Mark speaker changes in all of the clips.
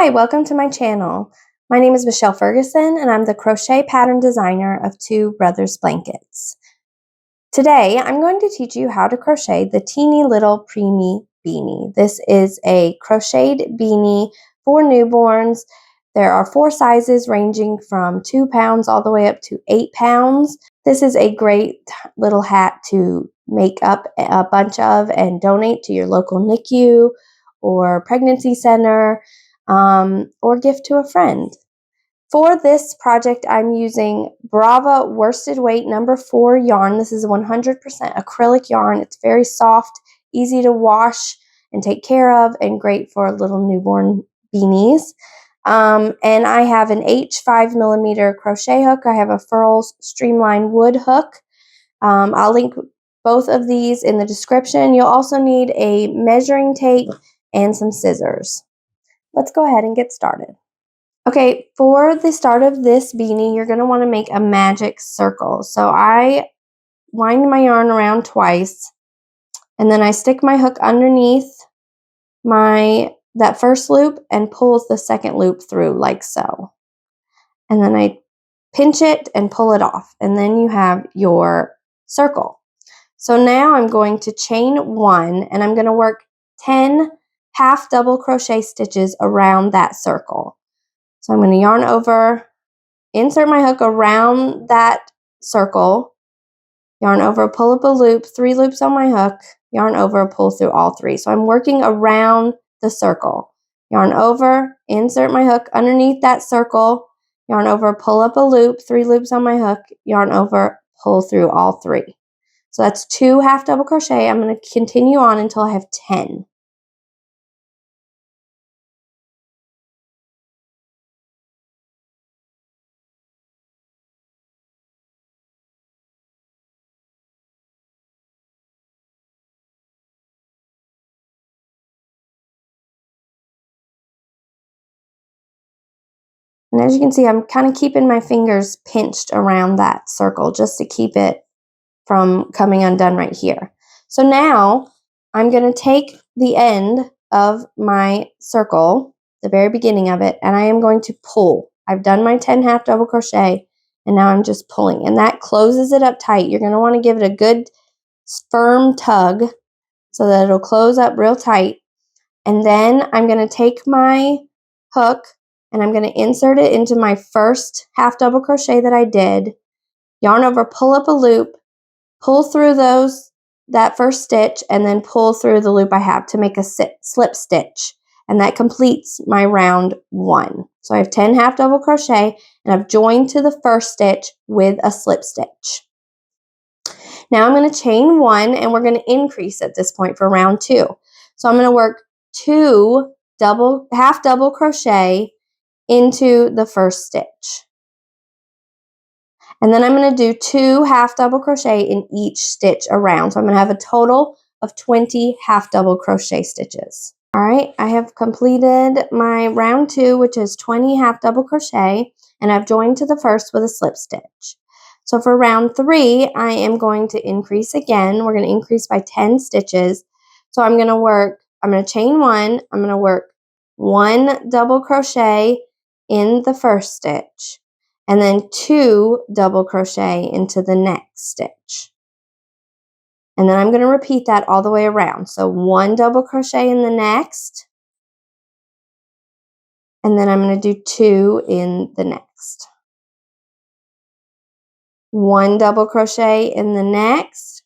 Speaker 1: Hi, welcome to my channel. My name is Michelle Ferguson and I'm the crochet pattern designer of Two Brothers Blankets. Today I'm going to teach you how to crochet the teeny little Preemie Beanie. This is a crocheted beanie for newborns. There are 4 sizes ranging from 2 pounds all the way up to 8 pounds. This is a great little hat to make up a bunch of and donate to your local NICU or pregnancy center, or gift to a friend. For this project, I'm using Brava worsted weight number 4 yarn. This is 100% acrylic yarn. It's very soft, easy to wash and take care of, and great for little newborn beanies. And I have an H5mm crochet hook. I have a Furls Streamline wood hook. I'll link both of these in the description. You'll also need a measuring tape and some scissors. Let's go ahead and get started. Okay, for the start of this beanie, you're going to want to make a magic circle. So I wind my yarn around twice, and then I stick my hook underneath that first loop and pull the second loop through like so. And then I pinch it and pull it off, and then you have your circle. So now I'm going to chain 1, and I'm going to work 10 half double crochet stitches around that circle. So I'm going to yarn over, insert my hook around that circle, yarn over, pull up a loop, 3 loops on my hook, yarn over, pull through all 3. So I'm working around the circle. Yarn over, insert my hook underneath that circle, yarn over, pull up a loop, 3 loops on my hook, yarn over, pull through all 3. So that's 2 half double crochet. I'm going to continue on until I have 10. And as you can see, I'm kind of keeping my fingers pinched around that circle just to keep it from coming undone right here. So now I'm going to take the end of my circle, the very beginning of it, and I am going to pull. I've done my 10 half double crochet, and now I'm just pulling, and that closes it up tight. You're going to want to give it a good firm tug so that it'll close up real tight. And then I'm going to take my hook and I'm going to insert it into my first half double crochet that I did, yarn over, pull up a loop, pull through that first stitch, and then pull through the loop I have to make a slip stitch. And that completes my round 1. So I have 10 half double crochet, and I've joined to the first stitch with a slip stitch. Now I'm going to chain 1, and we're going to increase at this point for round 2. So I'm going to work 2 half double crochet into the first stitch. And then I'm going to do 2 half double crochet in each stitch around. So I'm going to have a total of 20 half double crochet stitches. All right, I have completed my round 2, which is 20 half double crochet, and I've joined to the first with a slip stitch. So for round 3, I am going to increase again. We're going to increase by 10 stitches. So I'm going to chain 1, I'm going to work 1 double crochet in the first stitch, and then 2 double crochet into the next stitch. And then I'm going to repeat that all the way around. So 1 double crochet in the next, and then I'm going to do 2 in the next. 1 double crochet in the next,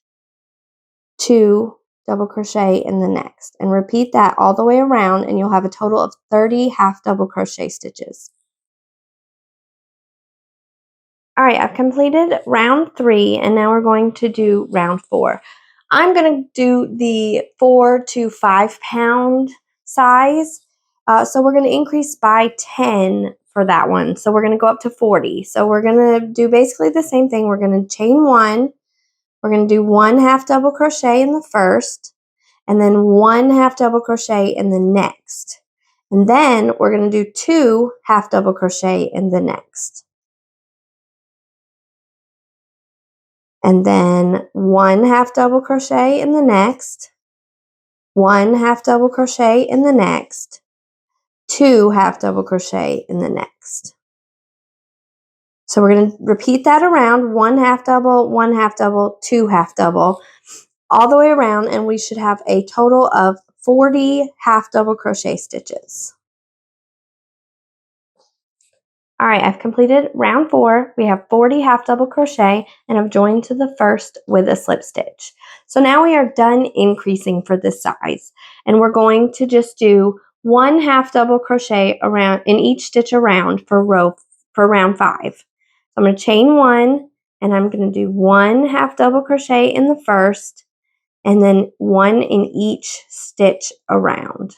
Speaker 1: 2 double crochet in the next, and repeat that all the way around, and you'll have a total of 30 half double crochet stitches. All right, I've completed round 3, and now we're going to do round 4. I'm going to do the 4 to 5 pound size. So we're going to increase by 10 for that one. So we're going to go up to 40. So we're going to do basically the same thing. We're going to chain 1. We're going to do 1 half double crochet in the first, and then 1 half double crochet in the next. And then we're going to do 2 half double crochet in the next. And then 1 half double crochet in the next, 1 half double crochet in the next, 2 half double crochet in the next. So we're going to repeat that around, 1 half double, 1 half double, 2 half double, all the way around, and we should have a total of 40 half double crochet stitches. All right, I've completed round 4. We have 40 half double crochet and I've joined to the first with a slip stitch. So now we are done increasing for this size, and we're going to just do 1 half double crochet around in each stitch around for round 5. So I'm going to chain 1 and I'm going to do 1 half double crochet in the first and then 1 in each stitch around.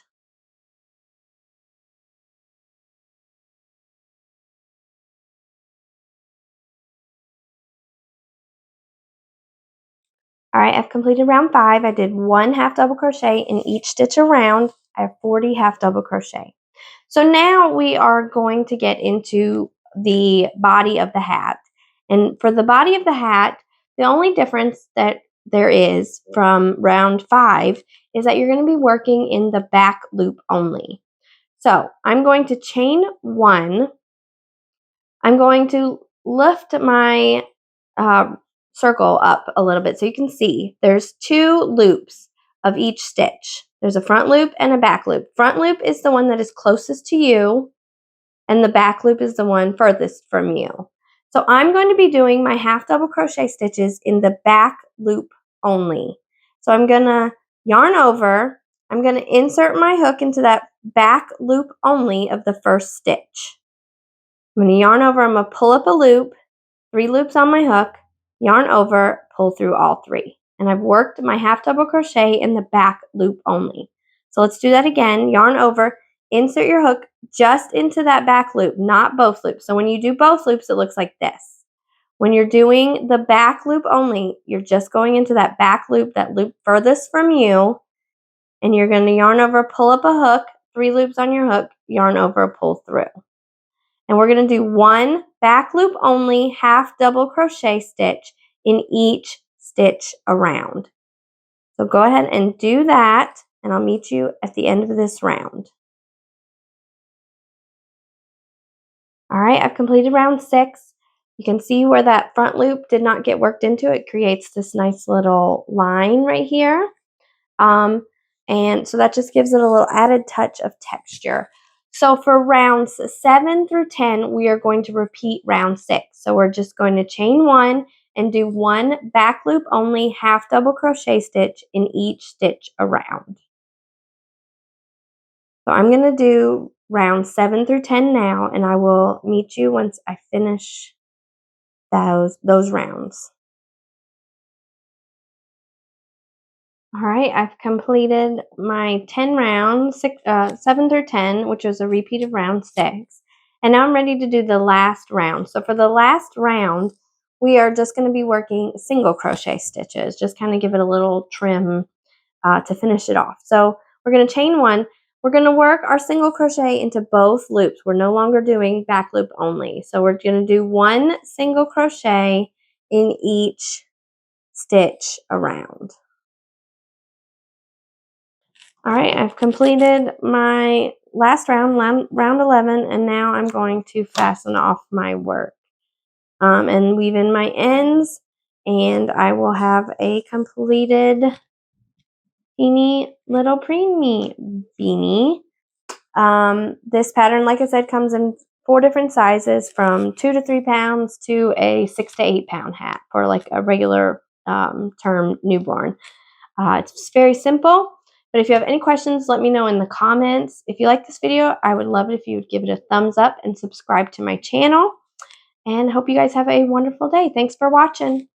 Speaker 1: All right, I've completed round 5. I did 1 half double crochet in each stitch around. I have 40 half double crochet. So now we are going to get into the body of the hat. And for the body of the hat, the only difference that there is from round 5 is that you're going to be working in the back loop only. So I'm going to chain 1. I'm going to lift my circle up a little bit so you can see there's 2 loops of each stitch. There's a front loop and a back loop. Front loop is the one that is closest to you, and the back loop is the one furthest from you. So I'm going to be doing my half double crochet stitches in the back loop only. So I'm going to yarn over. I'm going to insert my hook into that back loop only of the first stitch. I'm going to yarn over. I'm going to pull up a loop, 3 loops on my hook, yarn over, pull through all 3. And I've worked my half double crochet in the back loop only. So let's do that again. Yarn over, insert your hook just into that back loop, not both loops. So when you do both loops, it looks like this. When you're doing the back loop only, you're just going into that back loop, that loop furthest from you, and you're going to yarn over, pull up a hook, 3 loops on your hook, yarn over, pull through. And we're going to do 1 back loop only half double crochet stitch in each stitch around. So go ahead and do that, and I'll meet you at the end of this round. All right, I've completed round 6. You can see where that front loop did not get worked into. It creates this nice little line right here. And so that just gives it a little added touch of texture. So for rounds 7 through 10, we are going to repeat round 6. So we're just going to chain 1 and do 1 back loop only half double crochet stitch in each stitch around. So I'm going to do rounds 7 through 10 now, and I will meet you once I finish those rounds. All right, I've completed my 10 rounds, 7 through 10, which was a repeat of round 6. And now I'm ready to do the last round. So for the last round, we are just going to be working single crochet stitches, just kind of give it a little trim to finish it off. So we're going to chain 1. We're going to work our single crochet into both loops. We're no longer doing back loop only. So we're going to do 1 single crochet in each stitch around. All right, I've completed my last round, round 11, and now I'm going to fasten off my work and weave in my ends, and I will have a completed teeny little preemie beanie. This pattern, like I said, comes in 4 different sizes, from 2 to 3 pounds to a 6 to 8 pound hat for like a regular term newborn. It's very simple. But if you have any questions, let me know in the comments. If you like this video, I would love it if you would give it a thumbs up and subscribe to my channel. And hope you guys have a wonderful day. Thanks for watching.